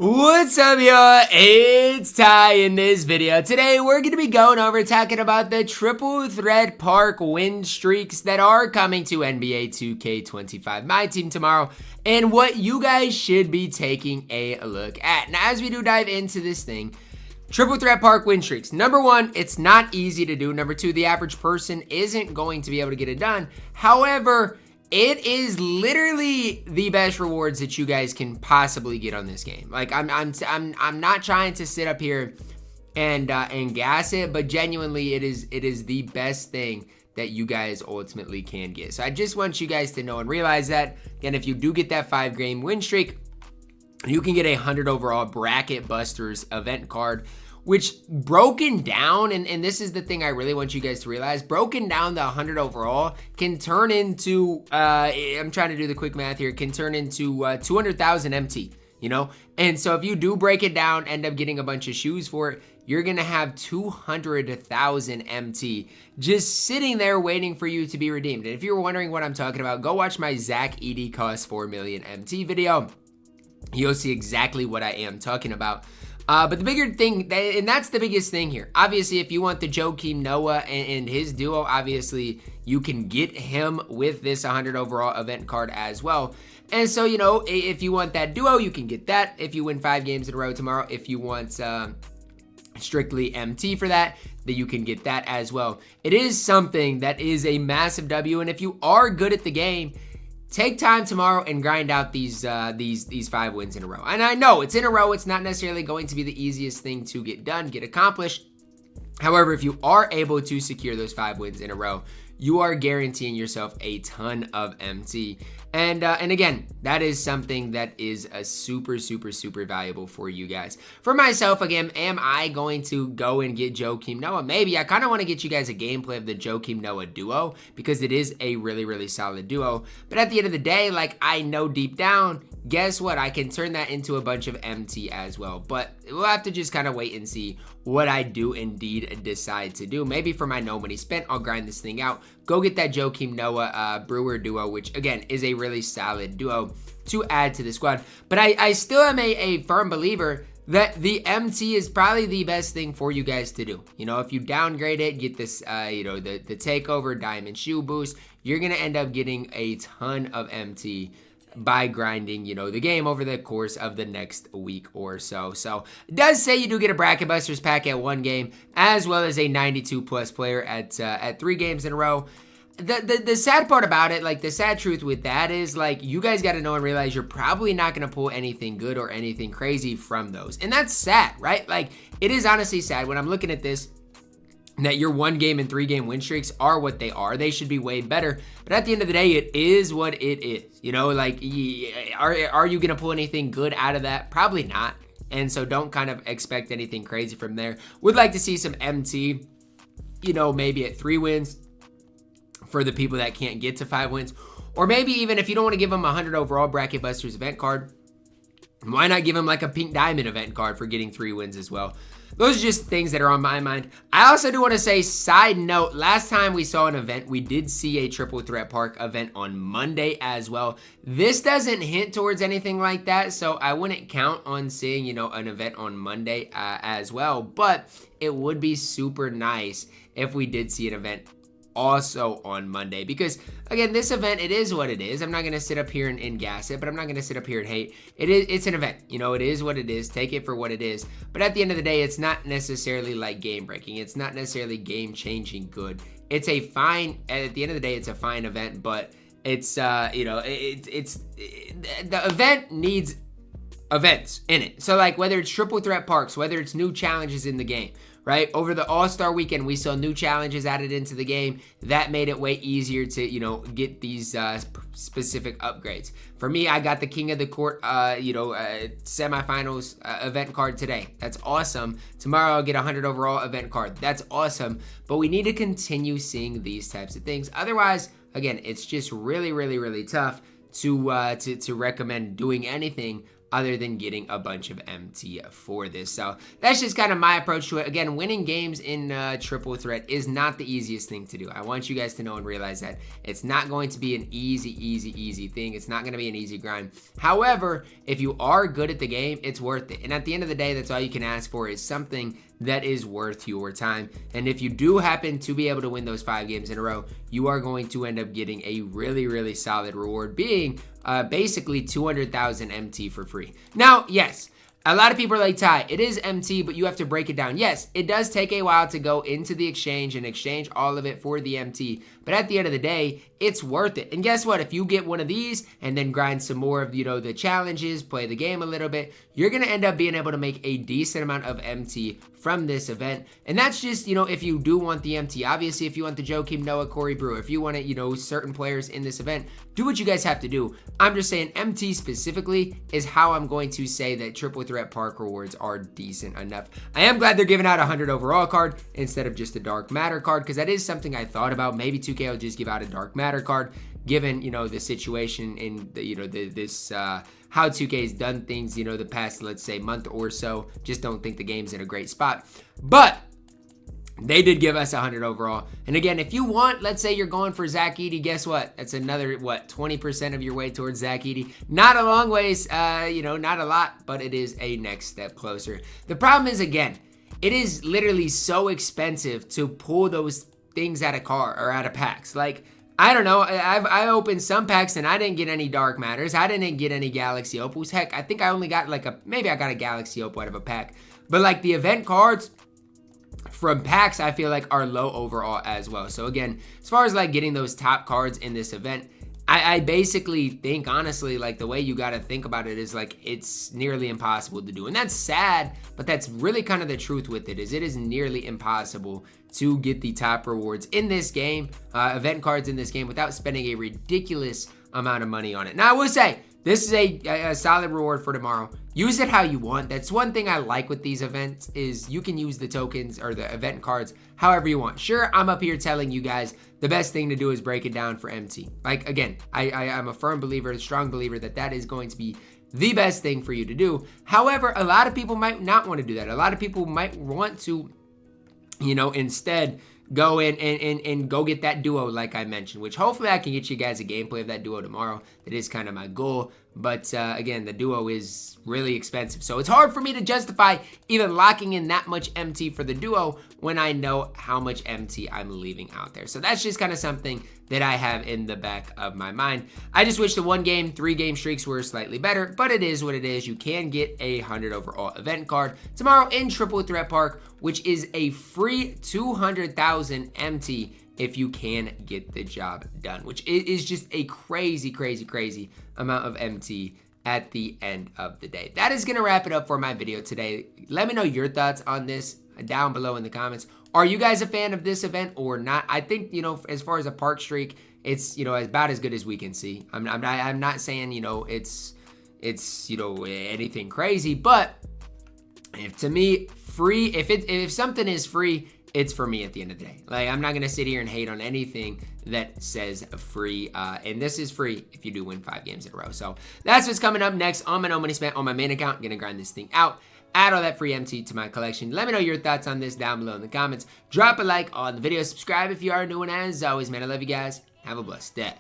What's up, y'all? It's Ty in this video. Today, we're going to be going over talking about the triple threat park win streaks that are coming to NBA 2K25 MyTeam tomorrow and what you guys should be taking a look at. Now, as we do dive into this thing, triple threat park win streaks. Number one, it's not easy to do. Number two, the average person isn't going to be able to get it done. However, it is literally the best rewards that you guys can possibly get on this game. Like I'm not trying to sit up here and gas it, but genuinely it is the best thing that you guys ultimately can get. So I just want you guys to know and realize that. Again, if you do get that 5-game win streak, you can get a 100 overall Bracket Busters event card, which broken down, and this is the thing I really want you guys to realize, broken down, the 100 overall can turn into, I'm trying to do the quick math here, can turn into 200,000 MT, you know? And so if you do break it down, end up getting a bunch of shoes for it, you're gonna have 200,000 MT just sitting there waiting for you to be redeemed. And if you're wondering what I'm talking about, go watch my Zach Edey costs 4 million MT video. You'll see exactly what I am talking about. But the bigger thing, and that's the biggest thing here. Obviously, if you want the Joakim Noah and his duo, obviously you can get him with this 100 overall event card as well. And so, you know, if you want that duo, you can get that. If you win 5 games in a row tomorrow, if you want strictly MT for that, then you can get that as well. It is something that is a massive W, and if you are good at the game, take time tomorrow and grind out these 5 wins in a row. And I know it's in a row. It's not necessarily going to be the easiest thing to get done, get accomplished. However, if you are able to secure those 5 wins in a row, you are guaranteeing yourself a ton of MT. And again, that is something that is a super valuable for you guys. For myself, again, am I going to go and get Joakim Noah? Maybe. I kind of want to get you guys a gameplay of the Joakim Noah duo because it is a really solid duo. But at the end of the day, like, I know deep down, guess what? I can turn that into a bunch of MT as well. But we'll have to just kind of wait and see what I do indeed decide to do. Maybe for my no money spent, I'll grind this thing out. Go get that Joakim Noah Brewer duo, which again is a really solid duo to add to the squad. But I still am a firm believer that the MT is probably the best thing for you guys to do. You know, if you downgrade it, get this, you know, the takeover diamond shoe boost, you're going to end up getting a ton of MT by grinding, you know, the game over the course of the next week or so. So it does say you do get a Bracket Busters pack at 1 game, as well as a 92 plus player at 3 games in a row. The sad part about it, like the sad truth with that is, like, you guys got to know and realize you're probably not going to pull anything good or anything crazy from those. And that's sad, right? Like, it is honestly sad when I'm looking at this, that your 1 game and 3 game win streaks are what they are. They should be way better. But at the end of the day, it is what it is. You know, like, are you going to pull anything good out of that? Probably not. And so don't kind of expect anything crazy from there. Would like to see some MT, you know, maybe at 3 wins for the people that can't get to 5 wins. Or maybe even if you don't want to give them a 100 overall Bracket Busters event card, why not give them like a pink diamond event card for getting 3 wins as well? Those are just things that are on my mind. I also do want to say, side note, last time we saw an event, we did see a triple threat park event on Monday as well. This doesn't hint towards anything like that, so I wouldn't count on seeing, you know, an event on Monday as well. But it would be super nice if we did see an event also on Monday, because again, this event, it is what it is. I'm not going to sit up here and gas it, but I'm not going to sit up here and hate it. It's an event, you know, it is what it is. Take it for what it is. But at the end of the day, it's not necessarily like game breaking. It's not necessarily game changing good. It's a fine, at the end of the day, it's a fine event, but it's you know, the event needs events in it. So like whether it's triple threat parks, whether it's new challenges in the game, right? Over the All-Star weekend, we saw new challenges added into the game. That made it way easier to, you know, get these specific upgrades. For me, I got the King of the Court, you know, semifinals event card today. That's awesome. Tomorrow, I'll get a 100 overall event card. That's awesome. But we need to continue seeing these types of things. Otherwise, again, it's just really tough to recommend doing anything other than getting a bunch of MT for this. So that's just kind of my approach to it. Again, winning games in triple threat is not the easiest thing to do. I want you guys to know and realize that it's not going to be an easy thing. It's not going to be an easy grind. However, if you are good at the game, it's worth it. And at the end of the day, that's all you can ask for, is something that is worth your time. And if you do happen to be able to win those 5 games in a row, you are going to end up getting a really solid reward, being basically 200,000 MT for free. Now, yes, a lot of people are like, Ty, it is MT, but you have to break it down. Yes, it does take a while to go into the exchange and exchange all of it for the MT. But at the end of the day, it's worth it. And guess what? If you get one of these and then grind some more of, the challenges, play the game a little bit, you're going to end up being able to make a decent amount of MT from this event. And that's just, if you do want the MT. Obviously, if you want the Joakim Noah, Corey Brewer, if you want to, certain players in this event, do what you guys have to do. I'm just saying MT specifically is how I'm going to say that triple threat park rewards are decent enough. I am glad they're giving out a 100 overall card instead of just a dark matter card, because that is something I thought about. Maybe 2K will just give out a dark matter card, given, the situation in the, how 2K's done things, the past, let's say, month or so. Just don't think the game's in a great spot. But they did give us 100 overall. And again, if you want, let's say you're going for Zach Edey, guess what? That's another, 20% of your way towards Zach Edey. Not a long ways, not a lot, but it is a next step closer. The problem is, again, it is literally so expensive to pull those things out of out of packs. Like, I don't know. I opened some packs and I didn't get any dark matters. I didn't get any galaxy opals. Heck, I think I only got maybe I got a galaxy opal out of a pack. But the event cards from packs, I feel like are low overall as well. So again, as far as getting those top cards in this event, I basically think, honestly, the way you got to think about it is it's nearly impossible to do. And that's sad, but that's really kind of the truth with it, is it is nearly impossible to get the top rewards in this game, event cards in this game, without spending a ridiculous amount of money on it. Now, I will say, this is a solid reward for tomorrow. Use it how you want. That's one thing I like with these events, is you can use the tokens or the event cards however you want. Sure, I'm up here telling you guys the best thing to do is break it down for MT. Again, I'm a firm believer, a strong believer that is going to be the best thing for you to do. However, a lot of people might not want to do that. A lot of people might want to, instead go in and go get that duo like I mentioned, which hopefully I can get you guys a gameplay of that duo tomorrow. That is kind of my goal. But again, the duo is really expensive. So it's hard for me to justify even locking in that much MT for the duo when I know how much MT I'm leaving out there. So that's just kind of something that I have in the back of my mind. I just wish the 1-game, 3-game streaks were slightly better, but it is what it is. You can get a 100 overall event card tomorrow in Triple Threat Park, which is a free 200,000 MT if you can get the job done, which is just a crazy amount of MT at the end of the day. That is going to wrap it up for my video today. Let me know your thoughts on this down below in the comments. Are you guys a fan of this event or not? I think, as far as a park streak, it's, about as good as we can see. I'm not saying, it's anything crazy, but to me, free, if something is free, it's for me at the end of the day. I'm not going to sit here and hate on anything that says free. And this is free if you do win 5 games in a row. So that's what's coming up next on my No Money Spent on my main account. I'm going to grind this thing out. Add all that free MT to my collection. Let me know your thoughts on this down below in the comments. Drop a like on the video. Subscribe if you are new. And as always, man, I love you guys. Have a blessed day.